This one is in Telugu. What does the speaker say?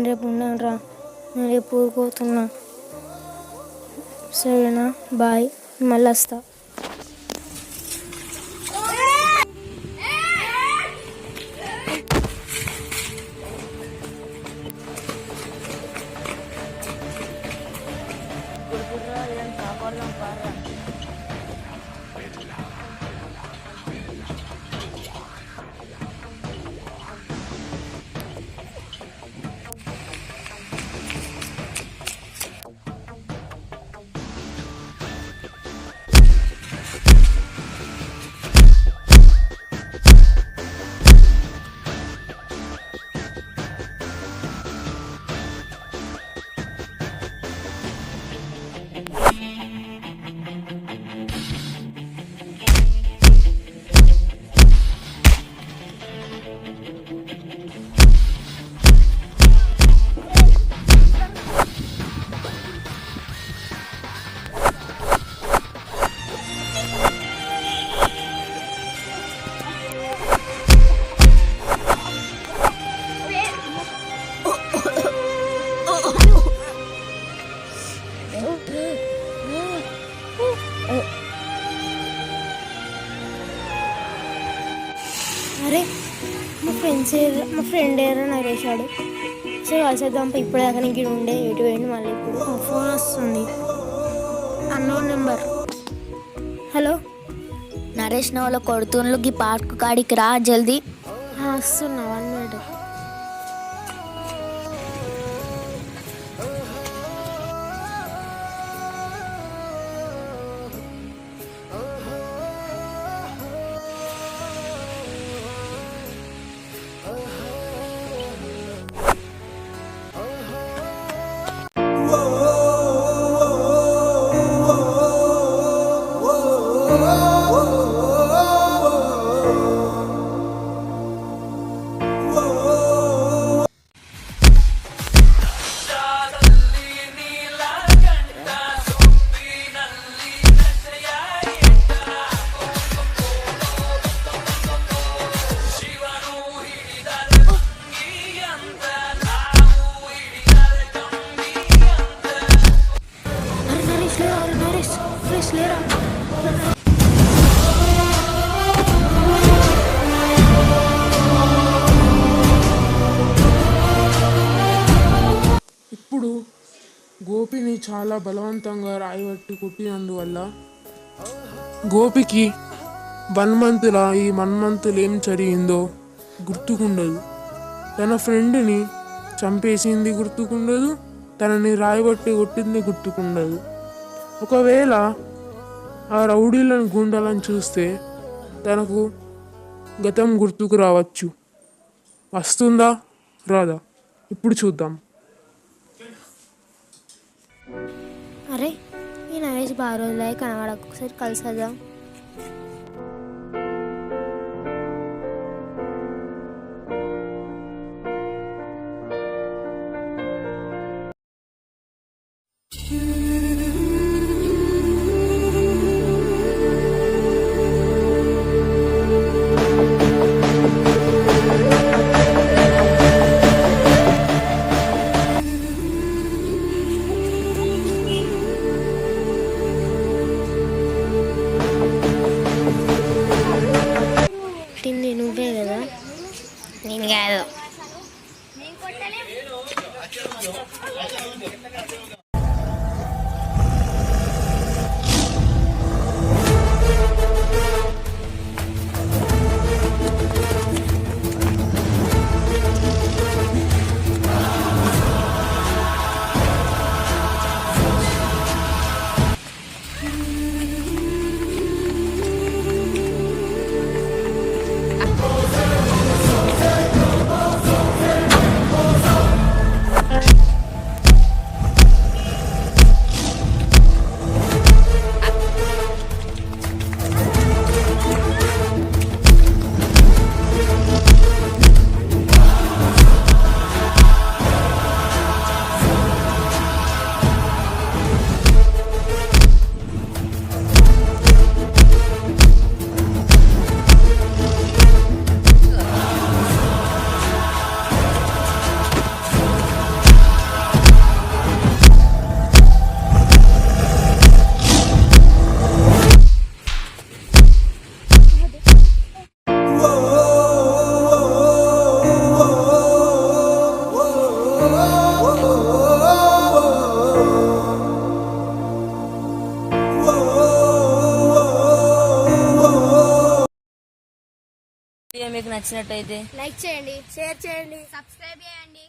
రేపు ఉన్నాను రా, నేను రేపు ఊరుకోతున్నా. సరేనా, బాయ్, మళ్ళీ వస్తా. అరే, మా ఫ్రెండ్ ఏదో నరేశాడు. సరే కలిసేద్దాం. ఇప్పుడు దాకా నీకు ఉండే ఎటు పోయింది, మళ్ళీ ఇప్పుడు ఫోన్ వస్తుంది, అన్నోన్ నెంబర్. హలో నరేష్, నవలో కొడుతున్లు గీ పార్క్ కాడికి రా జల్దీ. వస్తున్నా, 1 minute. ఇప్పుడు గోపిని చాలా బలవంతంగా రాయిబట్టి కొట్టినందువల్ల గోపికి 1 monthలా ఈ 1 month ఏం జరిగిందో గుర్తుకుండదు. తన ఫ్రెండ్ని చంపేసింది గుర్తుకుండదు, తనని రాయిబట్టి కొట్టింది గుర్తుకుండదు. ఒకవేళ ఆ రౌడీలను గుండాలను చూస్తే తనకు గతం గుర్తుకు రావచ్చు. వస్తుందా రాదా ఇప్పుడు చూద్దాం. అరే, ఈ నరేష్ బాగా రోజులే కనబడక, ఒకసారి కలిసేద్దాం. నువ్వే కదా? నేను కాదు. నచ్చినట్టయితే లైక్ చేయండి, షేర్ చేయండి, సబ్స్క్రైబ్ చేయండి.